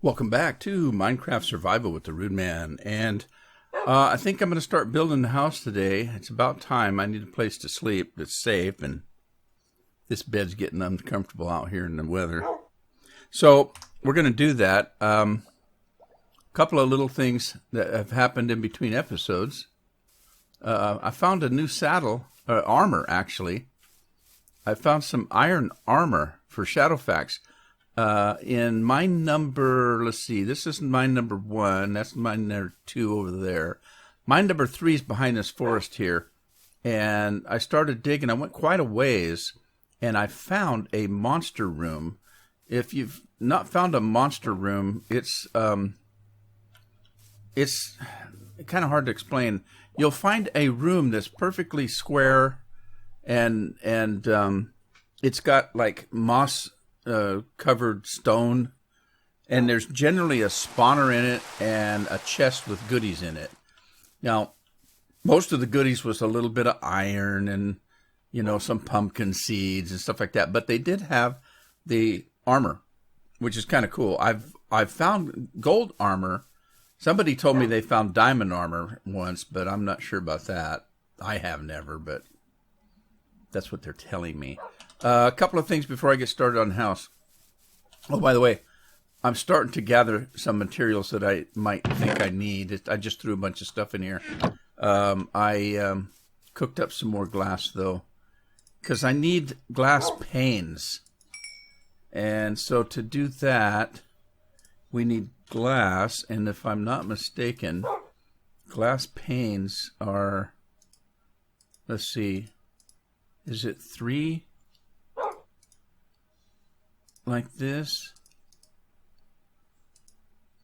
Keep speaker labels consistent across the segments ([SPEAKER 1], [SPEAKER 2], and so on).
[SPEAKER 1] Welcome back to Minecraft Survival with the Rudeman, and I think I'm going to start building the house today. It's about time. I need a place to sleep that's safe, and this bed's getting uncomfortable out here in the weather. So we're going to do that. A couple of little things that have happened in between episodes. I found a new saddle, armor actually. I found some iron armor for Shadowfax. In my number, let's see, this is my number 1, that's my number 2 over there. My number 3 is behind this forest here, and I started digging. I went quite a ways, and I found a monster room. If you've not found a monster room, it's kind of hard to explain. You'll find a room that's perfectly square, and it's got like moss covered stone, and there's generally a spawner in it and a chest with goodies in it. Now, most of the goodies was a little bit of iron and, you know, some pumpkin seeds and stuff like that, but they did have the armor, which is kind of cool. I've found gold armor. Somebody told me they found diamond armor once, but I'm not sure about that. I have never, but that's what they're telling me. A couple of things before I get started on the house. Oh, by the way, I'm starting to gather some materials that I might think I need. I just threw a bunch of stuff in here. I cooked up some more glass, though, because I need glass panes. And so to do that, we need glass. And if I'm not mistaken, glass panes are, let's see, is it 3? Like this?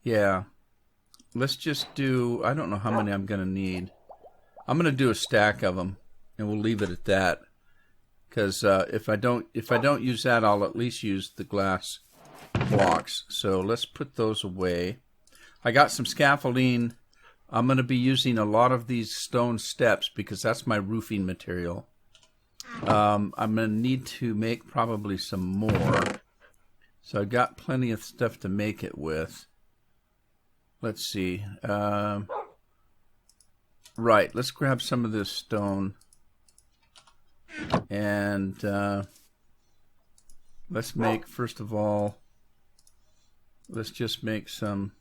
[SPEAKER 1] Yeah. Let's just do, I don't know how many I'm going to need. I'm going to do a stack of them, and we'll leave it at that. Because if I don't use that, I'll at least use the glass blocks. So let's put those away. I got some scaffolding. I'm going to be using a lot of these stone steps because that's my roofing material. I'm going to need to make probably some more. So I got plenty of stuff to make it with. Let's see. Right, let's grab some of this stone. And let's make, first of all, let's just make some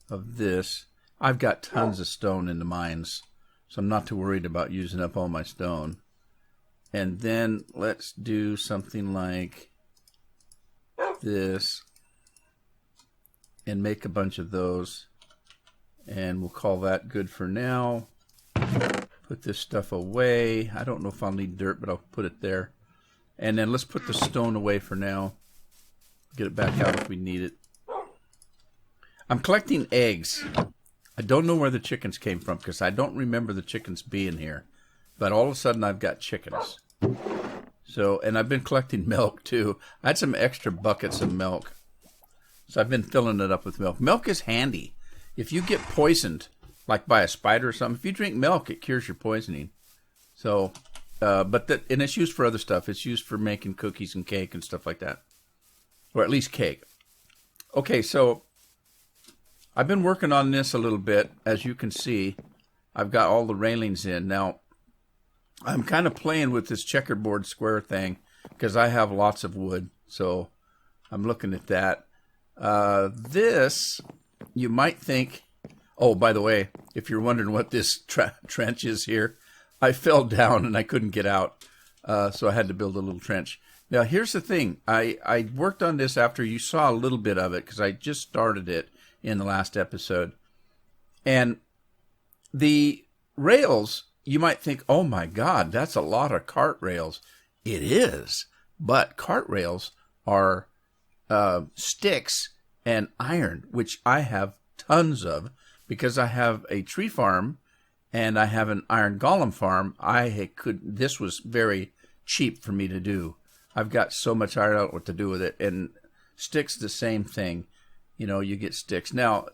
[SPEAKER 1] of this. I've got tons of stone in the mines, so I'm not too worried about using up all my stone. And then let's do something like this and make a bunch of those, and we'll call that good for now. Put this stuff away. I don't know if I'll need dirt, but I'll put it there. And then let's put the stone away for now. Get it back out if we need it. I'm collecting eggs. I don't know where the chickens came from because I don't remember the chickens being here, but all of a sudden I've got chickens. So, and I've been collecting milk too. I had some extra buckets of milk, so I've been filling it up with milk. Milk is handy. If you get poisoned, like by a spider or something, if you drink milk, it cures your poisoning. So, and it's used for other stuff. It's used for making cookies and cake and stuff like that, or at least cake. Okay, so I've been working on this a little bit. As you can see, I've got all the railings in now. I'm kind of playing with this checkerboard square thing because I have lots of wood, so I'm looking at that. This, you might think, oh, by the way, if you're wondering what this trench is here, I fell down and I couldn't get out, so I had to build a little trench. Now, here's the thing. I worked on this after you saw a little bit of it because I just started it in the last episode. And the rails, you might think, oh my God, that's a lot of cart rails. It is, but cart rails are sticks and iron, which I have tons of because I have a tree farm and I have an iron golem farm. This was very cheap for me to do. I've got so much iron, I don't know what to do with it. And sticks, the same thing. You know, you get sticks. Now,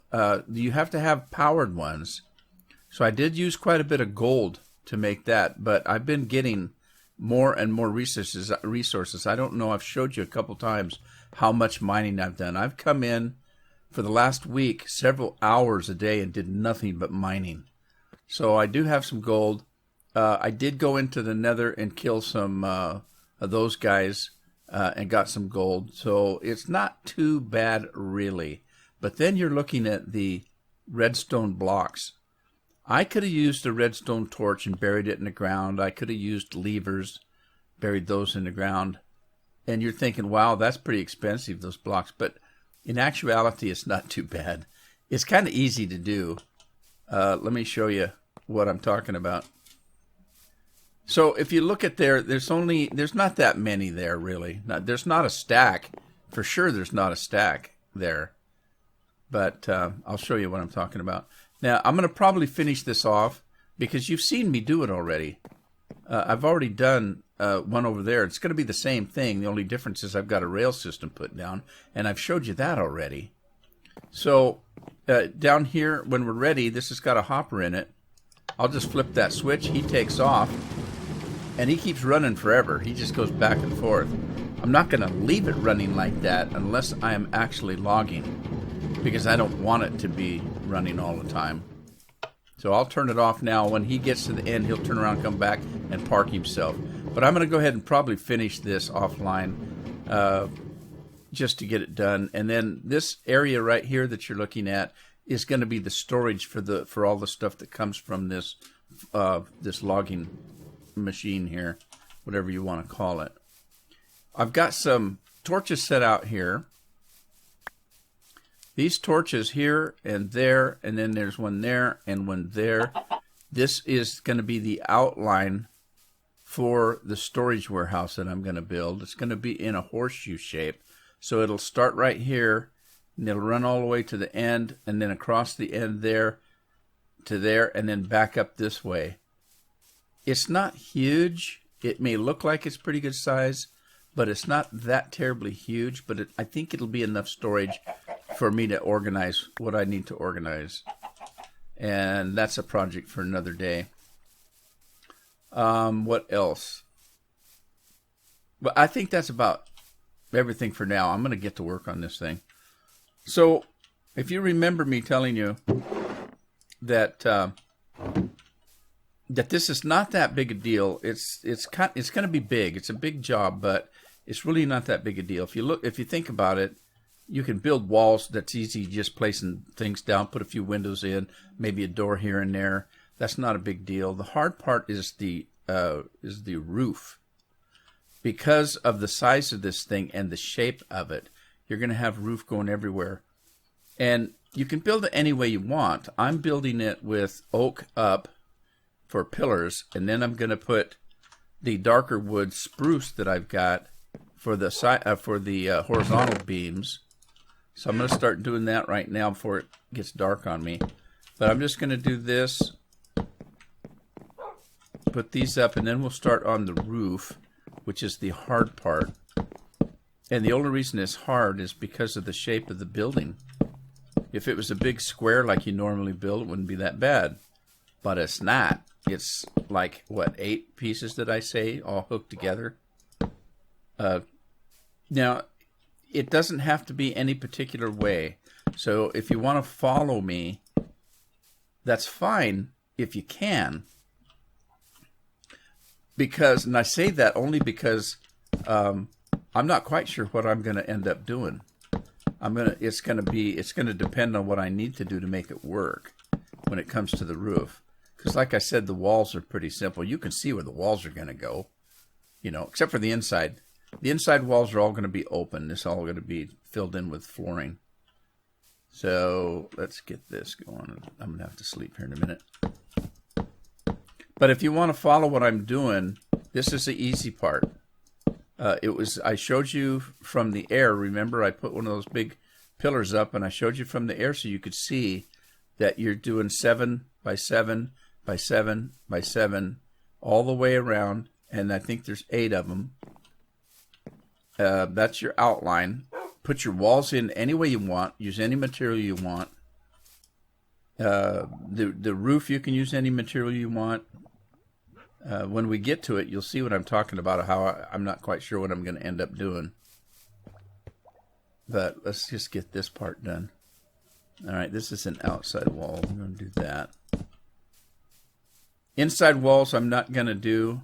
[SPEAKER 1] you have to have powered ones. So I did use quite a bit of gold to make that, but I've been getting more and more resources. I don't know, I've showed you a couple times how much mining I've done. I've come in for the last week several hours a day and did nothing but mining. So I do have some gold. I did go into the nether and kill some of those guys and got some gold. So it's not too bad really. But then you're looking at the redstone blocks. I could have used a redstone torch and buried it in the ground. I could have used levers, buried those in the ground. And you're thinking, wow, that's pretty expensive, those blocks. But in actuality, it's not too bad. It's kind of easy to do. Let me show you what I'm talking about. So if you look at there, there's not that many there, really. There's not a stack. For sure, there's not a stack there. But I'll show you what I'm talking about. Now, I'm going to probably finish this off because you've seen me do it already. I've already done one over there. It's going to be the same thing. The only difference is I've got a rail system put down, and I've showed you that already. So down here, when we're ready, this has got a hopper in it. I'll just flip that switch. He takes off, and he keeps running forever. He just goes back and forth. I'm not going to leave it running like that unless I am actually logging, because I don't want it to be running all the time. So I'll turn it off now. When he gets to the end, he'll turn around, come back, and park himself. But I'm going to go ahead and probably finish this offline just to get it done. And then this area right here that you're looking at is going to be the storage for all the stuff that comes from this this logging machine here, whatever you want to call it. I've got some torches set out here. These torches here and there, and then there's one there and one there. This is going to be the outline for the storage warehouse that I'm going to build. It's going to be in a horseshoe shape. So it'll start right here, and it'll run all the way to the end, and then across the end there to there, and then back up this way. It's not huge. It may look like it's pretty good size, but it's not that terribly huge. But I think it'll be enough storage for me to organize what I need to organize. And that's a project for another day. What else? Well, I think that's about everything for now. I'm going to get to work on this thing. So, if you remember me telling you that that this is not that big a deal, it's going to be big. It's a big job, but it's really not that big a deal. If you think about it, you can build walls. That's easy, just placing things down, put a few windows in, maybe a door here and there. That's not a big deal. The hard part is the roof. Because of the size of this thing and the shape of it, you're going to have roof going everywhere. And you can build it any way you want. I'm building it with oak up for pillars, and then I'm going to put the darker wood spruce that I've got for the horizontal beams. So I'm going to start doing that right now before it gets dark on me. But I'm just going to do this, put these up, and then we'll start on the roof, which is the hard part. And the only reason it's hard is because of the shape of the building. If it was a big square like you normally build, it wouldn't be that bad. But it's not. It's like, what, 8 pieces, did I say, all hooked together? Now, it doesn't have to be any particular way. So if you want to follow me, that's fine if you can. Because, and I say that only because I'm not quite sure what I'm going to end up doing. It's going to depend on what I need to do to make it work when it comes to the roof. Because, like I said, the walls are pretty simple. You can see where the walls are going to go, except for the inside. The inside walls are all going to be open. It's all going to be filled in with flooring. So let's get this going. I'm going to have to sleep here in a minute. But if you want to follow what I'm doing, this is the easy part. I showed you from the air. Remember, I put one of those big pillars up, and I showed you from the air so you could see that you're doing 7 by 7 by 7 by 7 all the way around, and I think there's 8 of them. That's your outline. Put your walls in any way you want. Use any material you want. The roof, you can use any material you want. When we get to it, you'll see what I'm talking about, how I'm not quite sure what I'm going to end up doing. But let's just get this part done. All right, this is an outside wall. I'm going to do that. Inside walls I'm not going to do.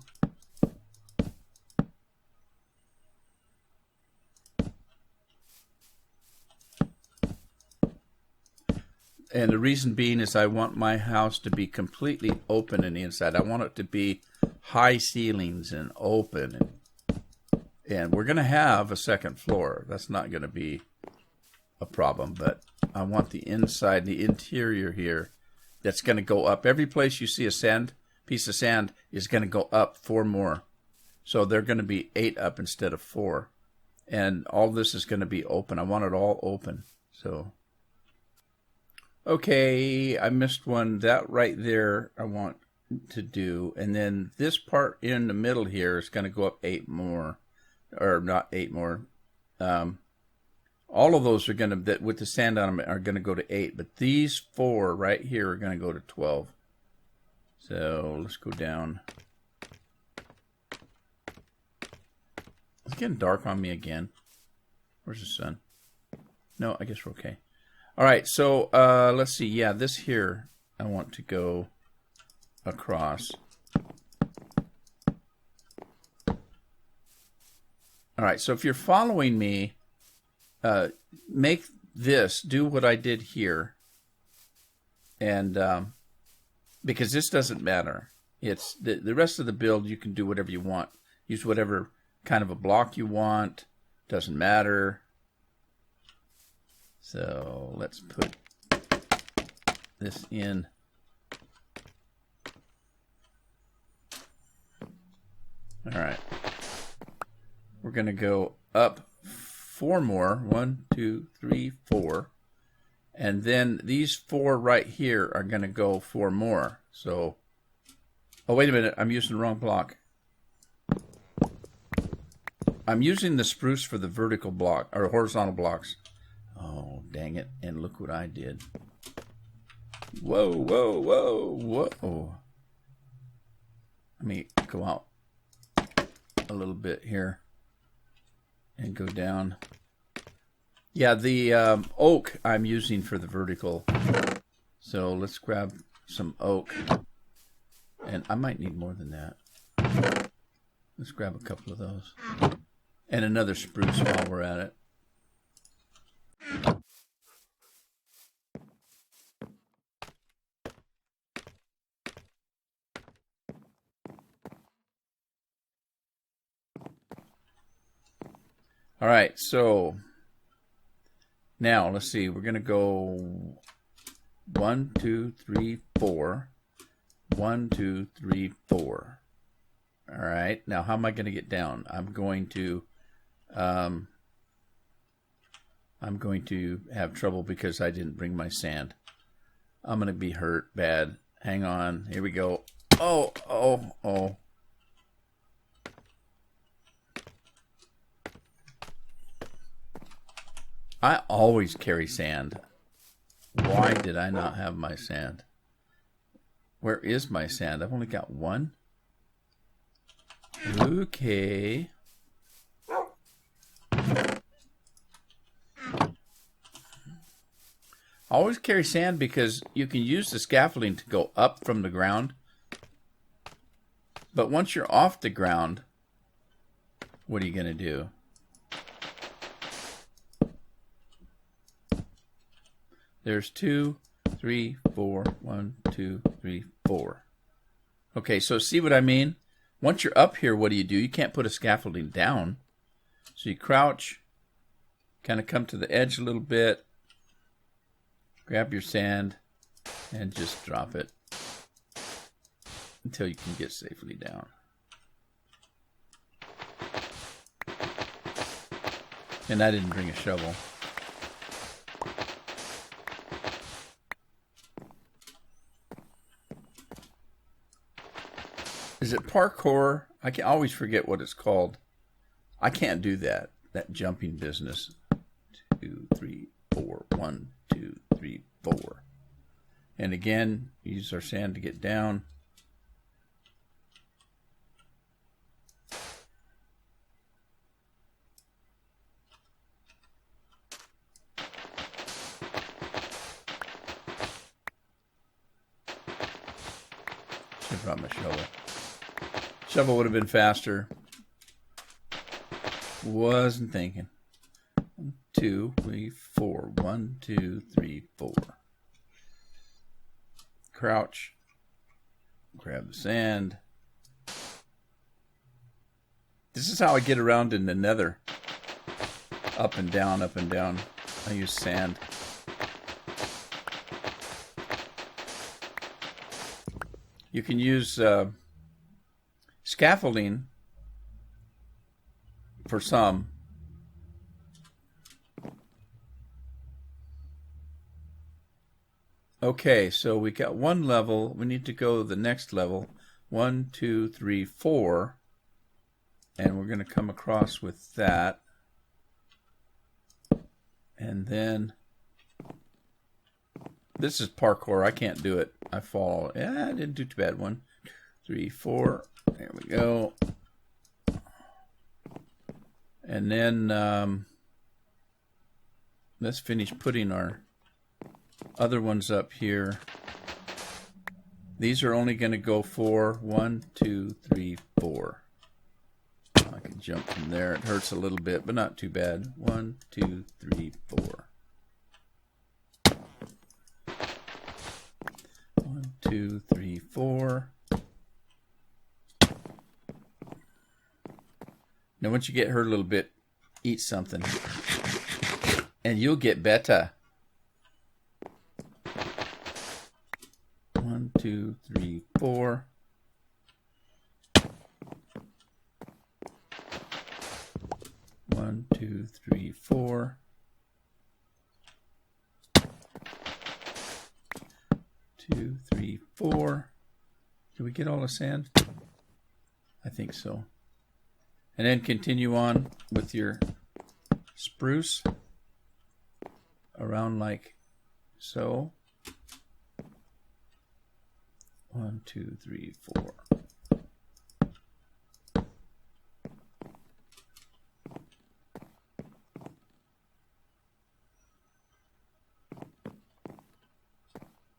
[SPEAKER 1] And the reason being is I want my house to be completely open in the inside. I want it to be high ceilings and open. And we're going to have a second floor. That's not going to be a problem. But I want the inside, the interior here, that's going to go up. Every place you see a piece of sand is going to go up 4 more. So they're going to be 8 up instead of 4. And all this is going to be open. I want it all open. So... okay, I missed one. That right there I want to do. And then this part in the middle here is going to go up 8 more. Or not 8 more. All of those are going to, with the sand on them, are going to go to 8. But these 4 right here are going to go to 12. So let's go down. It's getting dark on me again. Where's the sun? No, I guess we're okay. All right, so let's see. Yeah, this here I want to go across. All right, so if you're following me, make this, do what I did here. And because this doesn't matter. It's the rest of the build, you can do whatever you want. Use whatever kind of a block you want. Doesn't matter. So let's put this in. All right. We're going to go up 4 more. 1, 2, 3, 4. And then these 4 right here are going to go 4 more. So, oh, wait a minute. I'm using the wrong block. I'm using the spruce for the vertical block, or horizontal blocks. Oh, dang it. And look what I did. Whoa, whoa, whoa, whoa. Let me go out a little bit here and go down. Yeah, the oak I'm using for the vertical. So let's grab some oak. And I might need more than that. Let's grab a couple of those. And another spruce while we're at it. All right, so now let's see. We're going to go 1, 2, 3, 4. 1, 2, 3, 4. All right, now how am I going to get down? I'm going to have trouble because I didn't bring my sand. I'm going to be hurt bad. Hang on. Here we go. Oh, oh, oh. I always carry sand. Why did I not have my sand? Where is my sand? I've only got 1. Okay. I always carry sand because you can use the scaffolding to go up from the ground. But once you're off the ground, what are you going to do? There's 2, 3, 4. 1, 2, 3, 4. Okay, so see what I mean? Once you're up here, what do? You can't put a scaffolding down. So you crouch, kind of come to the edge a little bit, grab your sand, and just drop it until you can get safely down. And I didn't bring a shovel. Is it parkour? I can always forget what it's called. I can't do that jumping business. 2, 3, 4. 1, 2, 3, 4. And again, use our sand to get down. Should have brought my shovel. Shovel would have been faster. Wasn't thinking. 1, 2, 3, 4. 1, 2, 3, 4. Crouch. Grab the sand. This is how I get around in the nether. Up and down, up and down. I use sand. You can use scaffolding for some. Okay, so we got one level. We need to go to the next level. 1, 2, 3, 4. And we're going to come across with that. And then this is parkour. I can't do it. I fall. Yeah, I didn't do too bad. 1, 2, 3, 4. There we go. And then let's finish putting our other ones up here. These are only going to go 4. 1, 2, 3, 4. I can jump from there. It hurts a little bit, but not too bad. 1, 2, 3, 4. 1, 2, 3, 4. Now, once you get hurt a little bit, eat something, and you'll get better. 1, 2, 3, 4. 1, 2, 3, 4. 2, 3, 4. Did we get all the sand? I think so. And then continue on with your spruce around like so. 1, 2, 3, 4.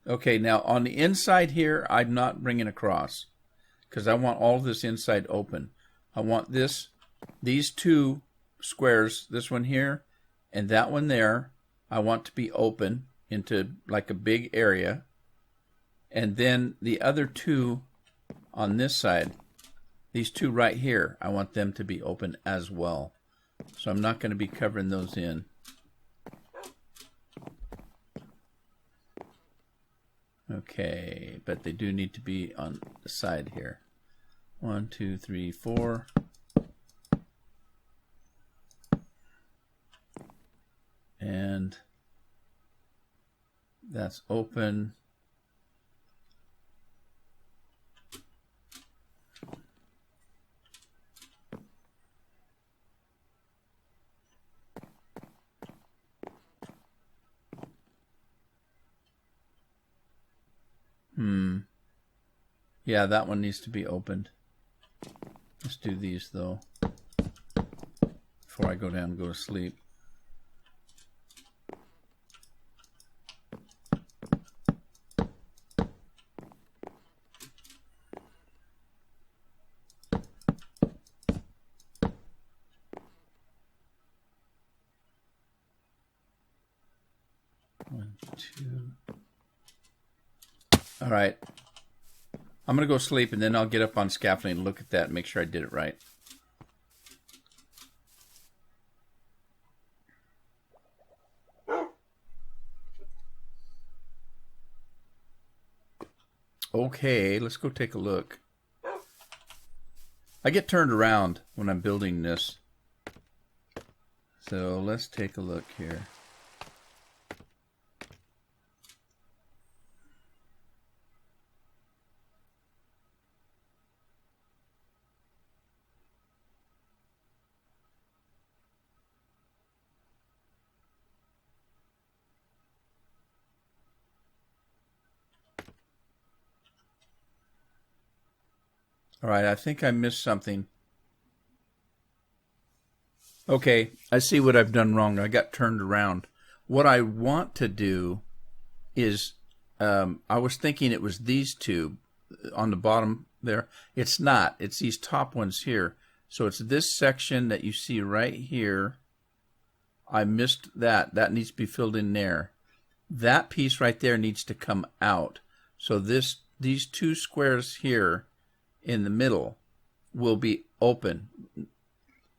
[SPEAKER 1] Okay, now on the inside here, I'm not bringing across because I want all this inside open. I want these two squares, this one here and that one there, I want to be open into like a big area. And then the other two on this side, these two right here, I want them to be open as well. So I'm not going to be covering those in. Okay, but they do need to be on the side here. 1, 2, 3, 4. And that's open. Yeah, that one needs to be opened. Let's do these though before I go down and go to sleep. One, two. All right. I'm going to go sleep, and then I'll get up on scaffolding and look at that and make sure I did it right. Okay, let's go take a look. I get turned around when I'm building this. So let's take a look here. All right, I think I missed something. Okay, I see what I've done wrong. I got turned around. What I want to do is, I was thinking it was these two. on the bottom there. It's not. It's these top ones here. So it's this section that you see right here. I missed that. That needs to be filled in there. That piece right there needs to come out. So these two squares here in the middle will be open.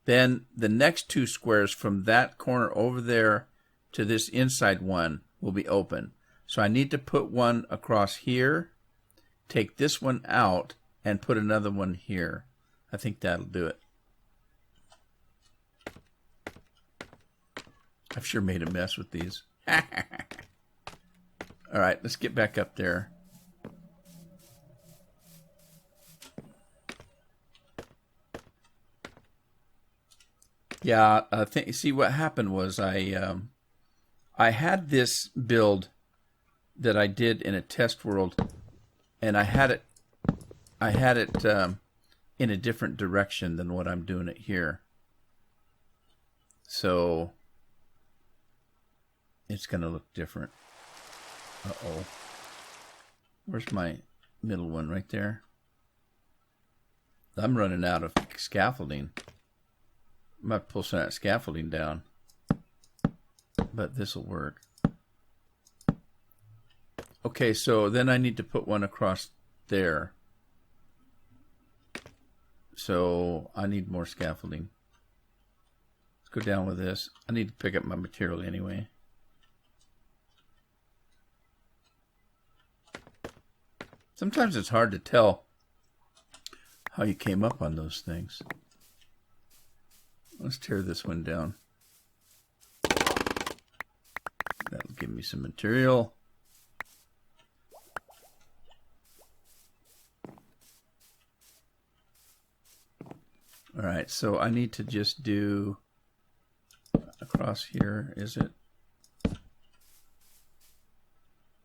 [SPEAKER 1] Then the next two squares from that corner over there to this inside one will be open. So I need to put one across here, take this one out, and put another one here. I think that'll do it. I've sure made a mess with these. All right, let's get back up there. Yeah, see what happened was I had this build that I did in a test world, and I had it in a different direction than what I'm doing it here. So it's going to look different. Uh-oh. Where's my middle one? Right there. I'm running out of scaffolding. I'm about to pull some of that scaffolding down. But this will work. Okay, so then I need to put one across there. So I need more scaffolding. Let's go down with this. I need to pick up my material anyway. Sometimes it's hard to tell how you came up on those things. Let's tear this one down. That'll give me some material. All right, so I need to just do across here, is it?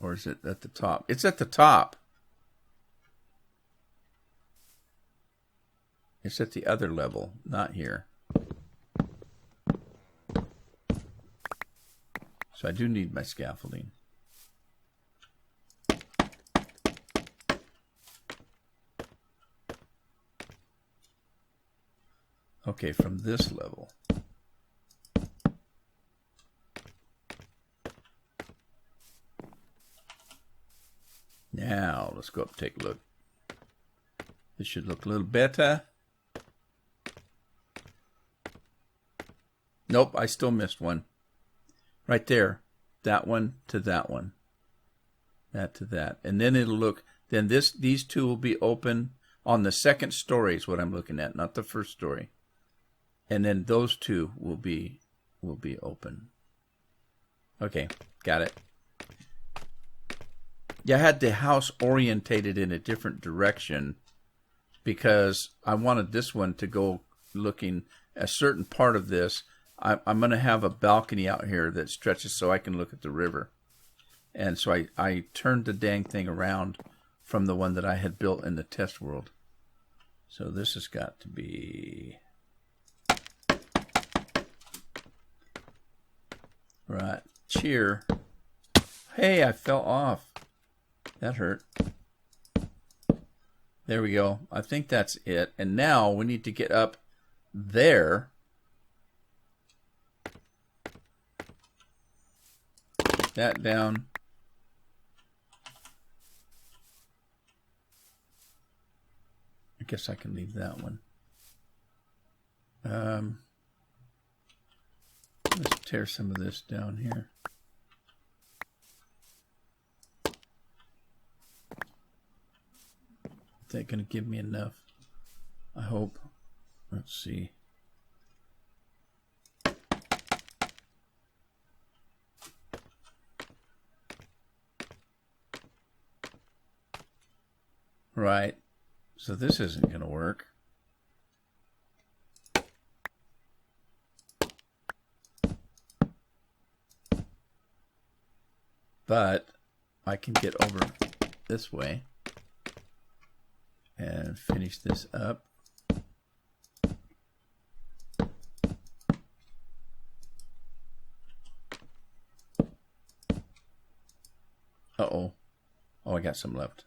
[SPEAKER 1] Or is it at the top? It's at the top. It's at the other level, not here. So I do need my scaffolding. Okay, from this level. Now, let's go up and take a look. This should look a little better. Nope, I still missed one. Right there. That one to that one. That to that. And then it'll look, then these two will be open on the second story is what I'm looking at, not the first story. And then those two will be open. Okay, got it. Yeah, I had the house orientated in a different direction because I wanted this one to go looking a certain part of this. I'm going to have a balcony out here that stretches so I can look at the river. And so I turned the dang thing around from the one that I had built in the test world. So this has got to be... Right. Cheer. Hey, I fell off. That hurt. There we go. I think that's it. And now we need to get up there. That down. I guess I can leave that one. Let's tear some of this down here. Is that going to give me enough? I hope. Let's see. Right. So this isn't going to work. But I can get over this way and finish this up. Uh-oh. Oh, I got some left.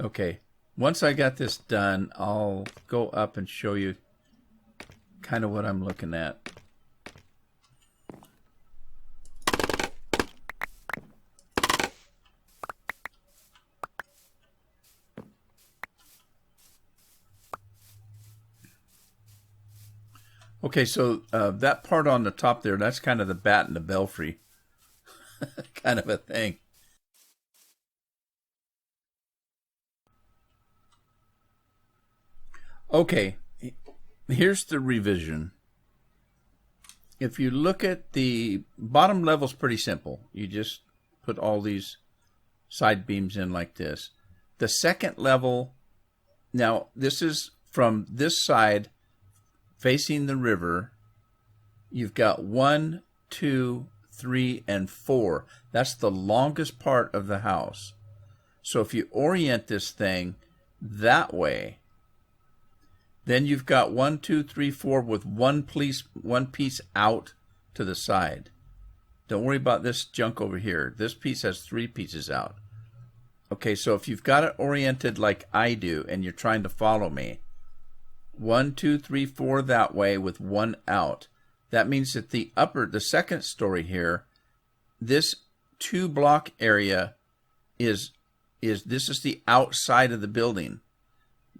[SPEAKER 1] Okay, once I got this done, I'll go up and show you kind of what I'm looking at. Okay, so that part on the top there, that's kind of the bat and the belfry kind of a thing. Okay, here's the revision. If you look at the bottom level, is pretty simple. You just put all these side beams in like this. The second level, now this is from this side facing the river. You've got 1, 2, 3, and 4. That's the longest part of the house. So if you orient this thing that way, then you've got 1, 2, 3, 4 with one piece out to the side. Don't worry about this junk over here. This piece has 3 pieces out. Okay, so if you've got it oriented like I do and you're trying to follow me, 1, 2, 3, 4 that way with 1 out. That means that the second story here, this 2-block area this is the outside of the building.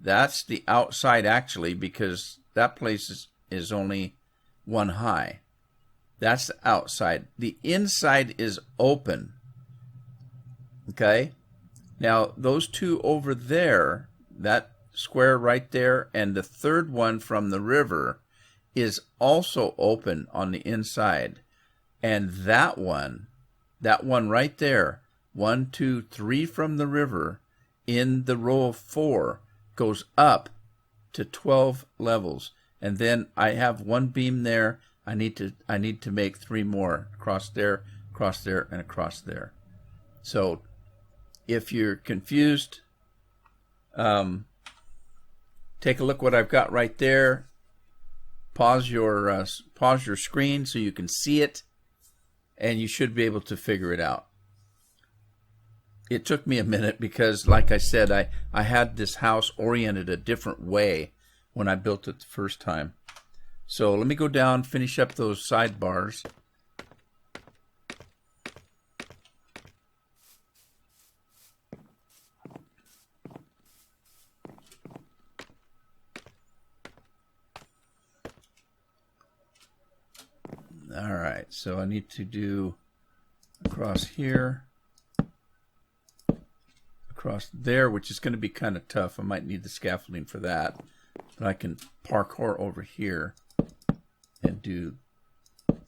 [SPEAKER 1] That's the outside actually, because that place is only 1 high. That's the outside. The inside is open. Okay? Now, those 2 over there, that square right there, and the third one from the river is also open on the inside. And that one right there, 1, 2, 3 from the river in the row of 4, goes up to 12 levels, and then I have 1 beam there. I need to make 3 more across there, and across there. So if you're confused, take a look what I've got right there. Pause your screen so you can see it, and you should be able to figure it out. It took me a minute because, like I said, I had this house oriented a different way when I built it the first time. So let me go down, finish up those sidebars. All right, so I need to do across here, across there, which is going to be kind of tough. I might need the scaffolding for that, but I can parkour over here and do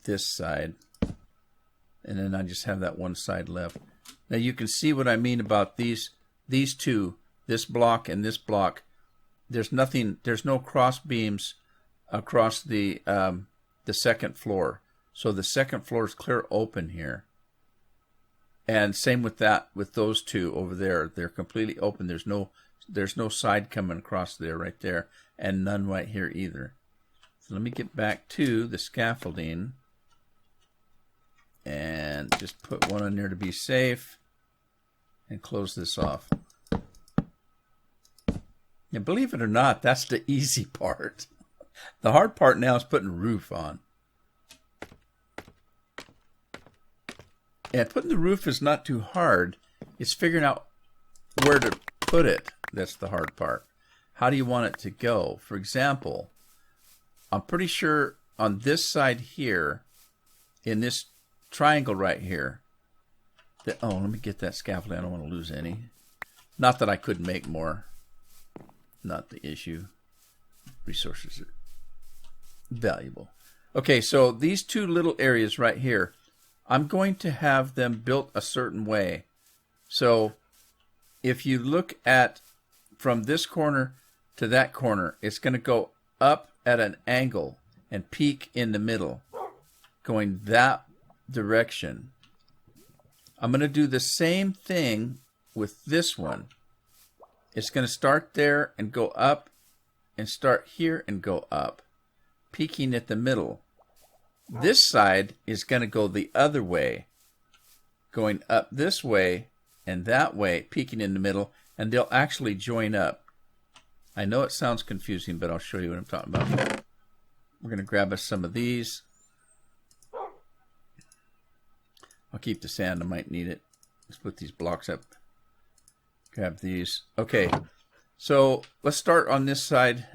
[SPEAKER 1] this side, and then I just have that one side left. Now you can see what I mean about these 2, this block and this block. There's no cross beams across the second floor. So the second floor is clear open here. And same with those 2 over there. They're completely open. There's no side coming across there right there, and none right here either. So let me get back to the scaffolding and just put 1 on there to be safe and close this off. And believe it or not, that's the easy part. The hard part now is putting a roof on. And putting the roof is not too hard. It's figuring out where to put it that's the hard part. How do you want it to go? For example, I'm pretty sure on this side here, in this triangle right here, let me get that scaffolding. I don't want to lose any. Not that I couldn't make more. Not the issue. Resources are valuable. Okay, so these 2 little areas right here, I'm going to have them built a certain way. So if you look at from this corner to that corner, it's going to go up at an angle and peak in the middle, going that direction. I'm going to do the same thing with this one. It's going to start there and go up, and start here and go up, peaking at the middle. This side is going to go the other way, going up this way and that way, peaking in the middle, and they'll actually join up. I know it sounds confusing, but I'll show you what I'm talking about. We're going to grab us some of these. I'll keep the sand. I might need it. Let's put these blocks up. Grab these. Okay, so let's start on this side.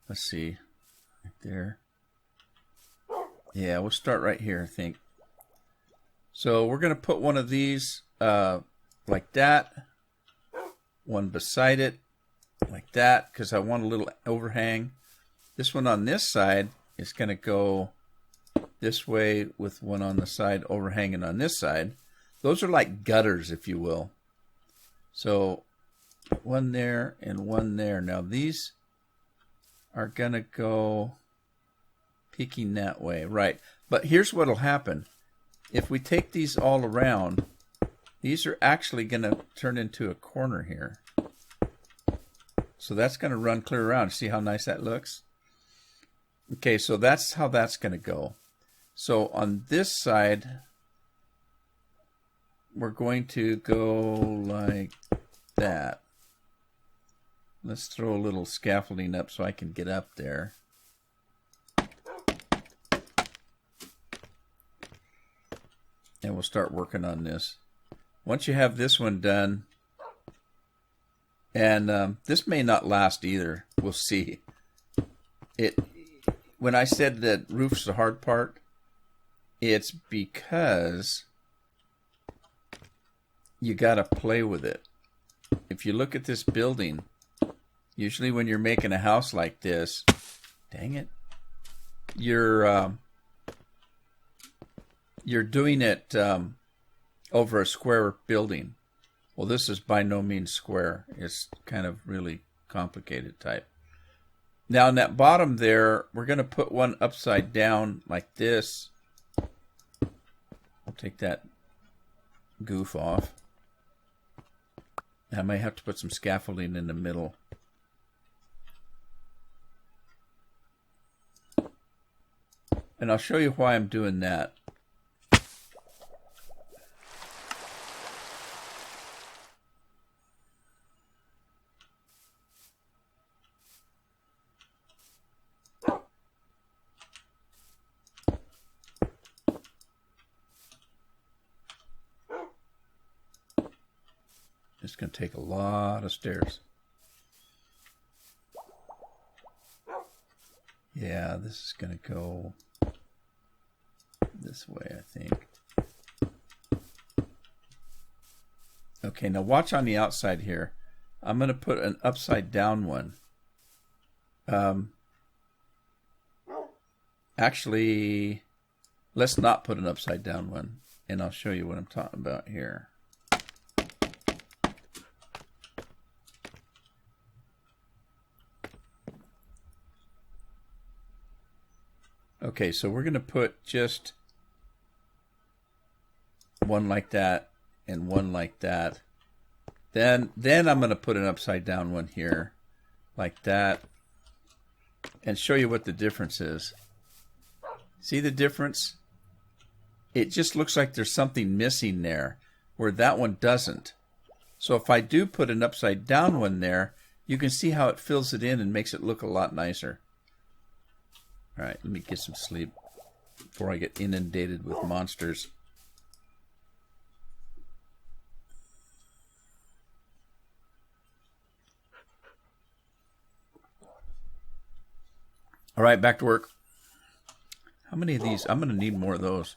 [SPEAKER 1] Let's see. Right there. Yeah, we'll start right here, I think. So we're going to put one of these like that. One beside it like that, because I want a little overhang. This one on this side is going to go this way with one on the side overhanging on this side. Those are like gutters, if you will. So one there and one there. Now these are going to go peeking that way. Right. But here's what will happen. If we take these all around, these are actually going to turn into a corner here. So that's going to run clear around. See how nice that looks? Okay, so that's how that's going to go. So on this side, we're going to go like that. Let's throw a little scaffolding up so I can get up there. And we'll start working on this. Once you have this one done, and this may not last either. We'll see. When I said that roof's the hard part, it's because you got to play with it. If you look at this building, usually when you're making a house like this, dang it, you're doing it over a square building. Well, this is by no means square. It's kind of really complicated type. Now, in that bottom there, we're going to put one upside down like this. I'll take that goof off. I might have to put some scaffolding in the middle. And I'll show you why I'm doing that. It's going to take a lot of stairs. Yeah, this is going to go this way, I think. Okay, now watch on the outside here. I'm going to put an upside down one. Actually, let's not put an upside down one, and I'll show you what I'm talking about here. Okay, so we're going to put just one like that and one like that. Then I'm going to put an upside down one here like that and show you what the difference is. See the difference? It just looks like there's something missing there where that one doesn't. So if I do put an upside down one there, you can see how it fills it in and makes it look a lot nicer. All right, let me get some sleep before I get inundated with monsters. All right, back to work. How many of these? I'm going to need more of those.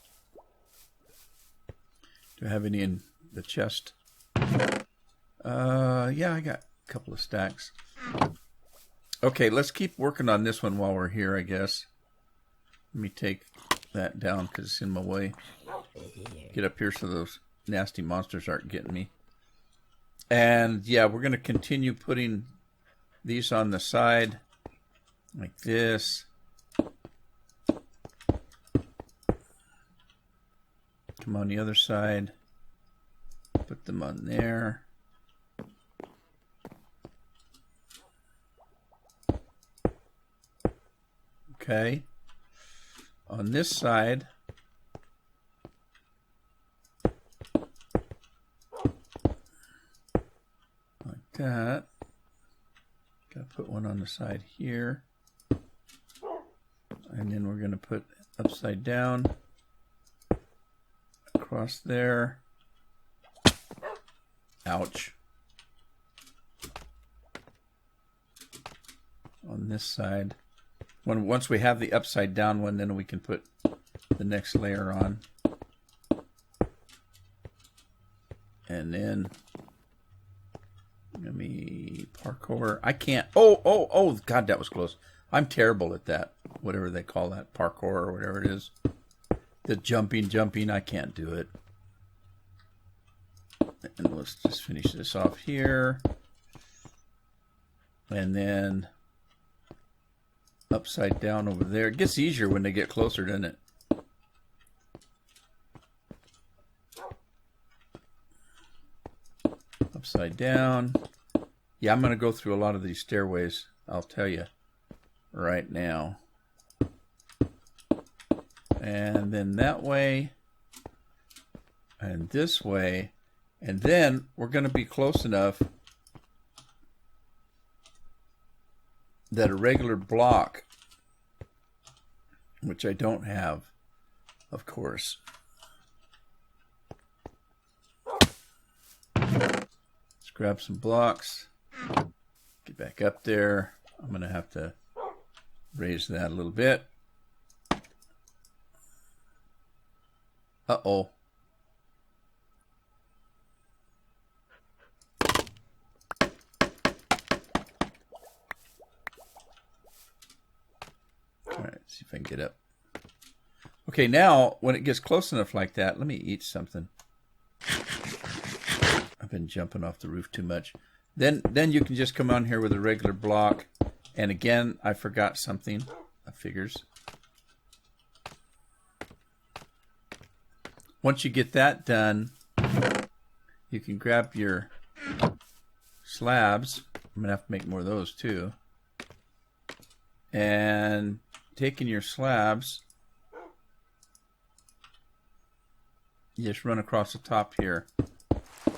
[SPEAKER 1] Do I have any in the chest? Yeah, I got a couple of stacks. Okay, let's keep working on this one while we're here, I guess. Let me take that down because it's in my way. Get up here so those nasty monsters aren't getting me. And yeah, we're going to continue putting these on the side like this. Come on the other side. Put them on there. Okay. On this side, that. Got to put one on the side here. And then we're going to put upside down across there. Ouch. On this side. Once we have the upside down one, then we can put the next layer on. And then let me parkour. I can't. Oh, God, that was close. I'm terrible at that. Whatever they call that, parkour or whatever it is. The jumping, I can't do it. And let's just finish this off here. And then upside down over there. It gets easier when they get closer, doesn't it? Upside down. Yeah, I'm going to go through a lot of these stairways, I'll tell you right now. And then that way. And this way. And then we're going to be close enough that a regular block, which I don't have, of course. Let's grab some blocks. Get back up there. I'm going to have to raise that a little bit. Uh-oh. Alright, see if I can get up. Okay, now, when it gets close enough like that, let me eat something. I've been jumping off the roof too much. Then you can just come on here with a regular block. And again, I forgot something. Figures. Once you get that done, you can grab your slabs. I'm going to have to make more of those too. And taking your slabs, you just run across the top here.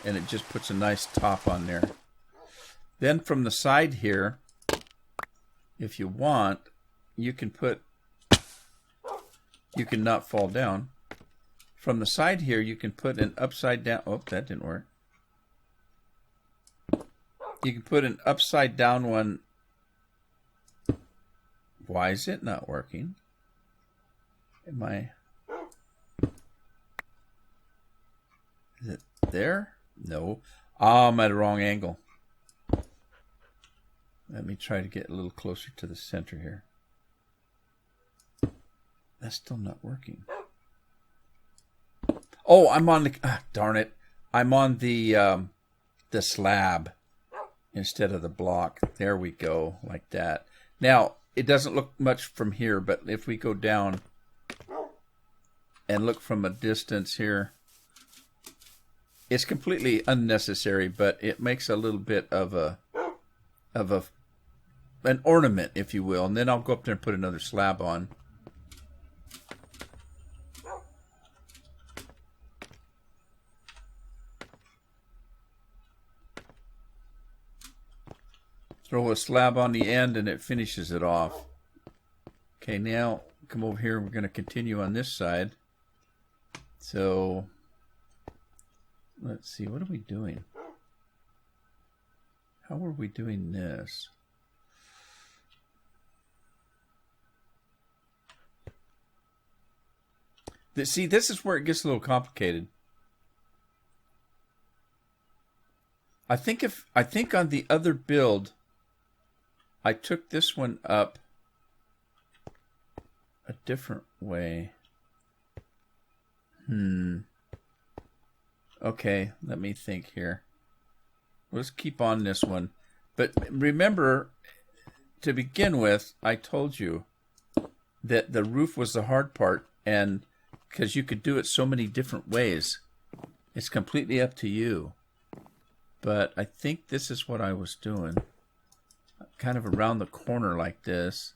[SPEAKER 1] And it just puts a nice top on there. Then from the side here, if you want, you can not fall down. From the side here, you can put an upside down. Oh, that didn't work. You can put an upside down one. Why is it not working? Am I? Is it there? No. I'm at a wrong angle. Let me try to get a little closer to the center here. That's still not working. Oh, I'm on the... darn it. I'm on the slab instead of the block. There we go, like that. Now, it doesn't look much from here, but if we go down and look from a distance here, it's completely unnecessary, but it makes a little bit of an ornament, if you will. And then I'll go up there and put another slab on. Throw a slab on the end and it finishes it off. Okay, now come over here. We're going to continue on this side. So let's see. What are we doing? How are we doing this? See, this is where it gets a little complicated. I think on the other build, I took this one up a different way. Okay, let me think here. Let's keep on this one. But remember, to begin with, I told you that the roof was the hard part, and because you could do it so many different ways. It's completely up to you. But I think this is what I was doing. Kind of around the corner like this.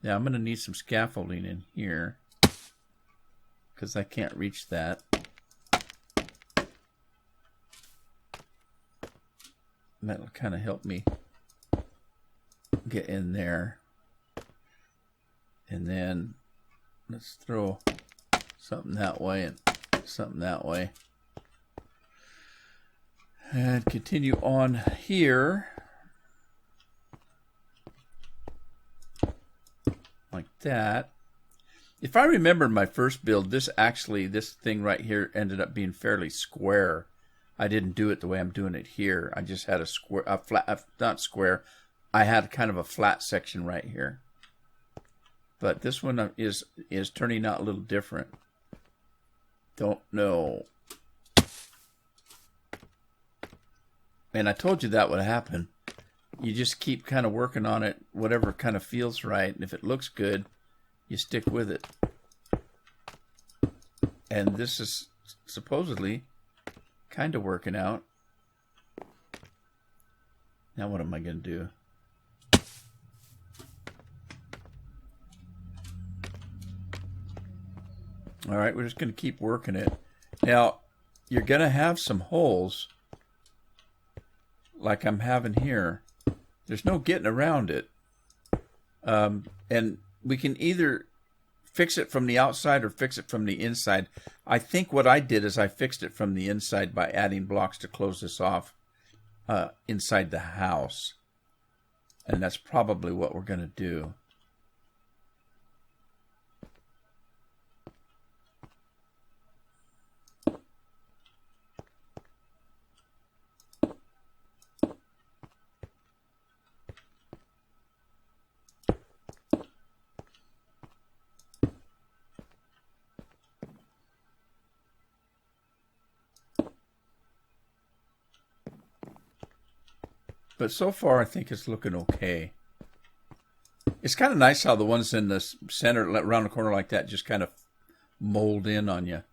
[SPEAKER 1] Now I'm going to need some scaffolding in here, because I can't reach that. That'll kind of help me get in there. And then let's throw something that way and something that way. And continue on here. Like that. If I remember my first build, this thing right here ended up being fairly square. I didn't do it the way I'm doing it here. I just had not square. I had kind of a flat section right here. But this one is turning out a little different. Don't know. And I told you that would happen. You just keep kind of working on it, whatever kind of feels right. And if it looks good, you stick with it. And this is supposedly kind of working out. Now what am I going to do? All right, we're just going to keep working it. Now, you're going to have some holes like I'm having here. There's no getting around it. And we can either fix it from the outside or fix it from the inside. I think what I did is I fixed it from the inside by adding blocks to close this off inside the house. And that's probably what we're going to do. But so far, I think it's looking okay. It's kind of nice how the ones in the center, around the corner like that, just kind of mold in on you.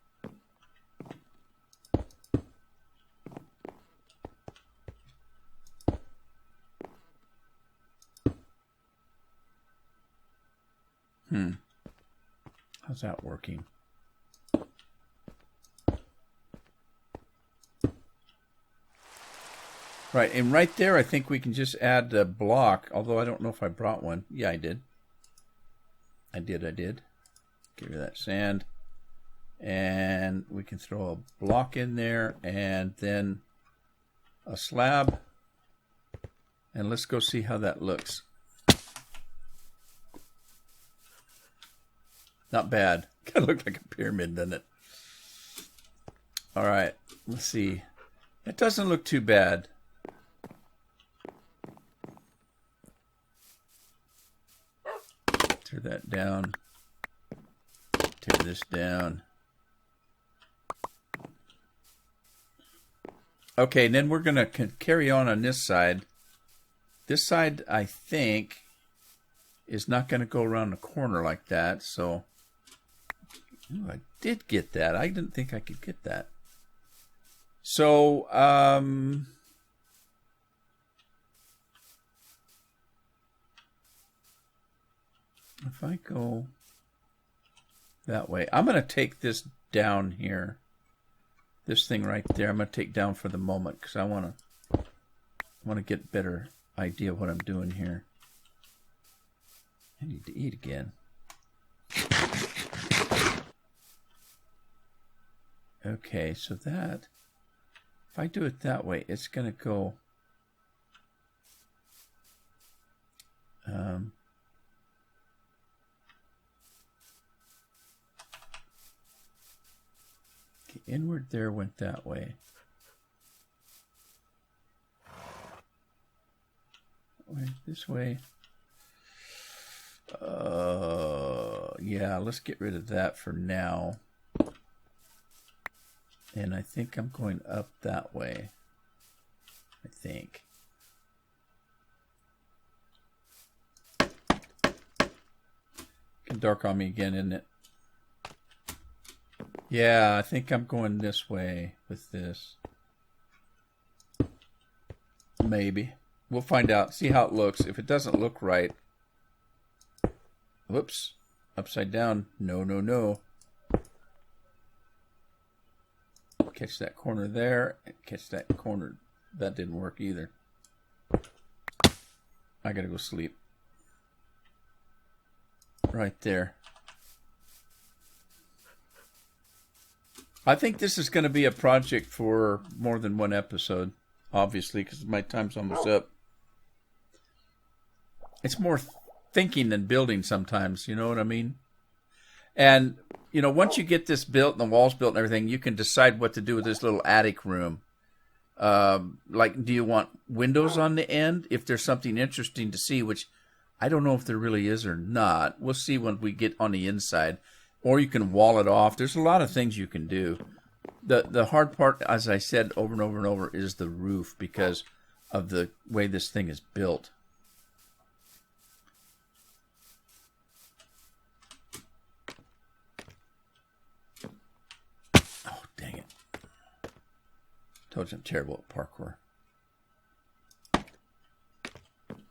[SPEAKER 1] How's that working? Right, and right there, I think we can just add a block, although I don't know if I brought one. Yeah, I did. I did. Get rid of that sand. And we can throw a block in there, and then a slab. And let's go see how that looks. Not bad. Kind of look like a pyramid, doesn't it? All right, let's see. It doesn't look too bad. Tear that down. Tear this down. Okay, and then we're going to carry on this side. This side, I think, is not going to go around the corner like that. So, ooh, I did get that. I didn't think I could get that. So, if I go that way, I'm going to take this down here. This thing right there, I'm going to take down for the moment because I want to get a better idea of what I'm doing here. I need to eat again. Okay, so that, if I do it that way, it's going to go inward there went that way. This way. Yeah, let's get rid of that for now. And I think I'm going up that way. I think. Can dark on me again, isn't it? Yeah, I think I'm going this way with this. Maybe. We'll find out. See how it looks. If it doesn't look right. Whoops. Upside down. No, no, no. Catch that corner there. Catch that corner. That didn't work either. I gotta go sleep. Right there. I think this is going to be a project for more than one episode, obviously, because my time's almost up. It's more thinking than building sometimes, you know what I mean? And, you know, once you get this built and the walls built and everything, you can decide what to do with this little attic room. Like, do you want windows on the end? If there's something interesting to see, which I don't know if there really is or not. We'll see when we get on the inside. Or you can wall it off. There's a lot of things you can do. The hard part, as I said over and over and over, is the roof because of the way this thing is built. Oh, dang it. Told you I'm terrible at parkour.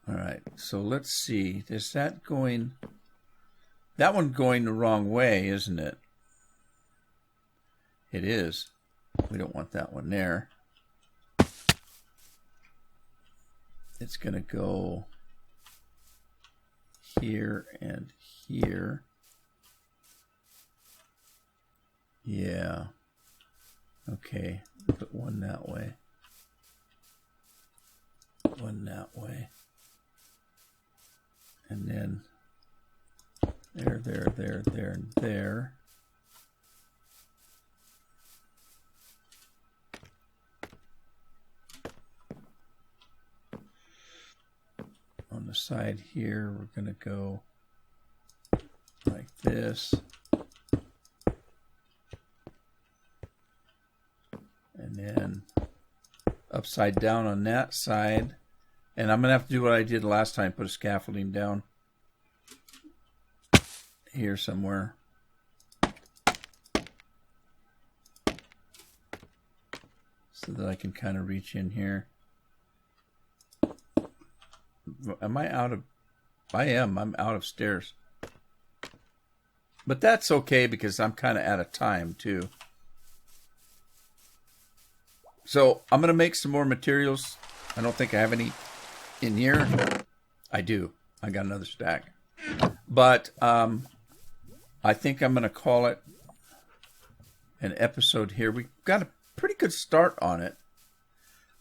[SPEAKER 1] All right, so let's see. Is that going... That one's going the wrong way, isn't it? It is. We don't want that one there. It's going to go here and here. Yeah. Okay. Put one that way. One that way. And then... There, and there. On the side here, we're going to go like this. And then upside down on that side. And I'm going to have to do what I did last time, put a scaffolding down. Here somewhere. So that I can kind of reach in here. Am I out of... I am. I'm out of stairs. But that's okay because I'm kind of out of time too. So I'm going to make some more materials. I don't think I have any in here. I do. I got another stack. But... I think I'm going to call it an episode here. We got a pretty good start on it.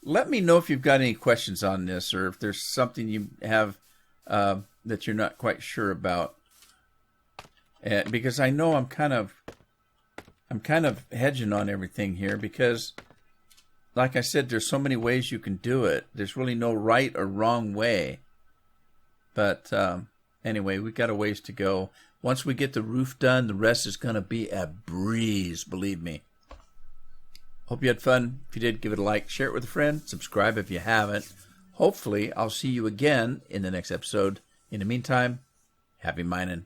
[SPEAKER 1] Let me know if you've got any questions on this or if there's something you have that you're not quite sure about. Because I know I'm kind of hedging on everything here because, like I said, there's so many ways you can do it. There's really no right or wrong way. But anyway, we've got a ways to go. Once we get the roof done, the rest is going to be a breeze, believe me. Hope you had fun. If you did, give it a like, share it with a friend, subscribe if you haven't. Hopefully, I'll see you again in the next episode. In the meantime, happy mining.